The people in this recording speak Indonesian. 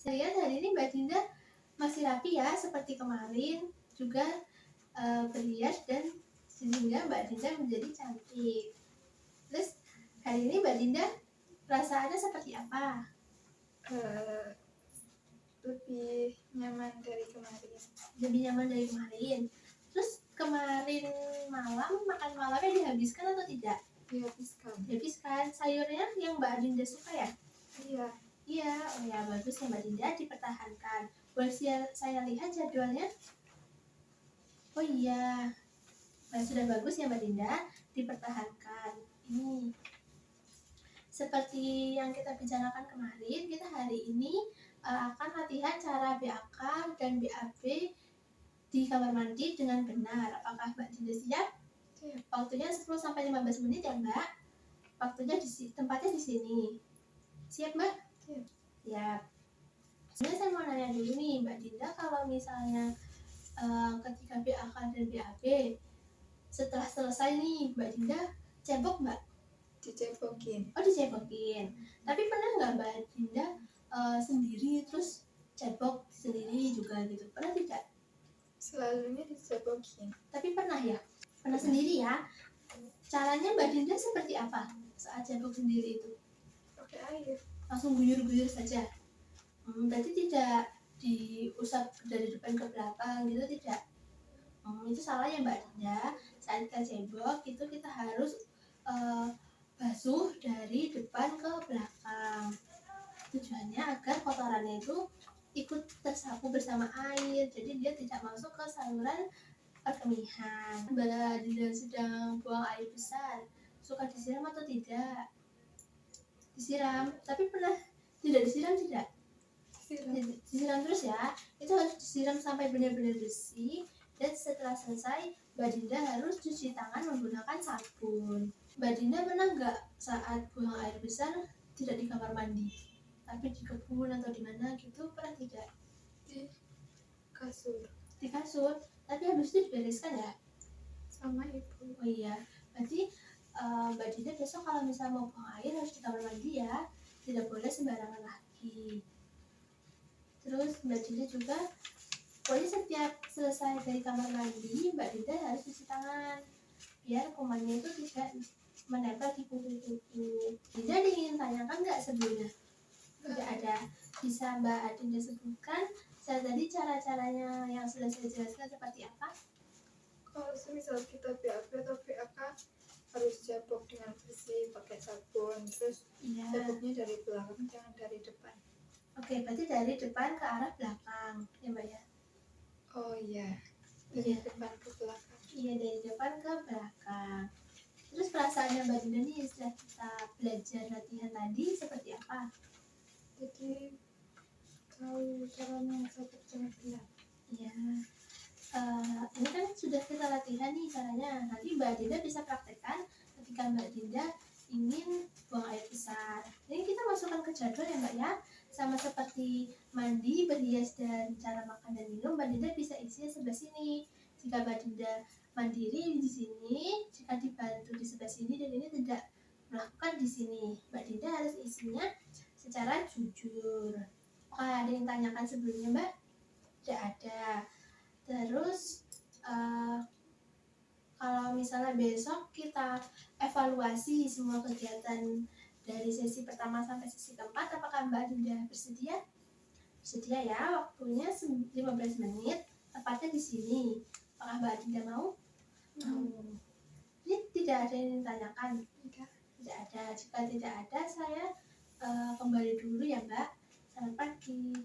Saya lihat hari ini Mbak Dinda masih rapi ya, seperti kemarin, juga berhias dan sehingga Mbak Dinda menjadi cantik. Terus hari ini Mbak Dinda perasaannya seperti apa? Lebih nyaman dari kemarin. Lebih nyaman dari kemarin. Terus kemarin malam makan malamnya dihabiskan atau tidak? Dihabiskan. Dihabiskan. Sayurnya yang Mbak Dinda suka ya? Iya. Iya, oh ya bagus ya Mbak Dinda, dipertahankan. Boleh saya lihat jadwalnya? Oh iya, nah, sudah bagus ya Mbak Dinda, dipertahankan. Ini seperti yang kita bicarakan kemarin, kita hari ini akan latihan cara BAK dan BAB di kamar mandi dengan benar. Apakah Mbak Dinda siap? Siap. Waktunya 10-15 menit ya Mbak. Waktunya tempatnya di sini. Siap Mbak? Siap. Siap. Sebenarnya saya mau nanya dulu nih Mbak Dinda, kalau misalnya ketika BAK dan BAB setelah selesai nih Mbak Dinda cebok Mbak? Dicebokin. Oh dicebokin. Tapi pernah nggak Mbak Dinda sendiri terus cebok sendiri juga gitu? Pernah tidak? Selalunya dicebokin. Tapi pernah ya? Pernah sendiri ya? Caranya Mbak Dinda seperti apa saat cebok sendiri itu? Pakai air. Langsung guyur-guyur saja? Berarti tidak diusap dari depan ke belakang gitu, tidak? Itu salah ya Mbak Dinda. Saat kita cebok itu kita harus basuh dari depan ke belakang. Tujuannya agar kotorannya itu ikut tersapu bersama air, jadi dia tidak masuk ke saluran perkemihan. Mbak Dinda sedang buang air besar, suka disiram atau tidak? Disiram, tapi pernah tidak disiram tidak? Disiram terus ya. Itu harus disiram sampai benar-benar bersih. Dan setelah selesai, Mbak Dinda harus cuci tangan menggunakan sabun. Mbak Dinda pernah nggak saat buang air besar tidak di kamar mandi, tapi di kebun atau di mana gitu? Pernah tidak? Di kasur. Di kasur, tapi habis itu dibereskan ya? Sama ibu. Oh iya, berarti Mbak Dinda besok kalau misalnya mau buang air harus di kamar mandi ya, tidak boleh sembarangan lagi. Terus Mbak Dinda juga pokoknya setiap selesai dari kamar mandi Mbak Dinda harus cuci tangan biar kumannya itu tidak menempel di kuku-kuku. Dinda ingin tanyakan nggak sebelumnya? Tidak ada. Bisa Mbak Dinda sebutkan tadi cara-caranya yang sudah saya jelaskan seperti apa? Kalau misal kita BAB atau BAK harus cebok dengan bersih pakai sabun, terus ceboknya dari belakang jangan dari depan. Oke, berarti dari depan ke arah belakang ya Mbak ya? Oh iya, dari depan ke belakang. Iya, dari depan ke belakang. Terus perasaannya Mbak Dinda nih setelah kita belajar latihan tadi seperti apa? Jadi tahu caranya cebok dengan benar. Iya. Ini kan sudah kita latihan nih caranya. Nanti Mbak Dinda bisa praktekkan ketika Mbak Dinda ingin buang air besar. Ini kita masukkan ke jadwal ya Mbak ya. Sama seperti mandi, berhias, dan cara makan dan minum, Mbak Dinda bisa isinya sebelah sini. Jika Mbak Dinda mandiri di sini, jika dibantu di sebelah sini dan ini tidak melakukan di sini, Mbak Dinda harus isinya secara jujur. Ada yang tanyakan sebelumnya Mbak? Tidak ada. Terus kalau misalnya besok kita evaluasi semua kegiatan dari sesi pertama sampai sesi keempat, apakah Mbak Dinda bersedia? Bersedia ya, waktunya 15 menit, tepatnya di sini. Apakah Mbak Dinda mau? Ini tidak ada yang ditanyakan? Tidak ada. Jika tidak ada, saya kembali dulu ya Mbak. Selamat pagi.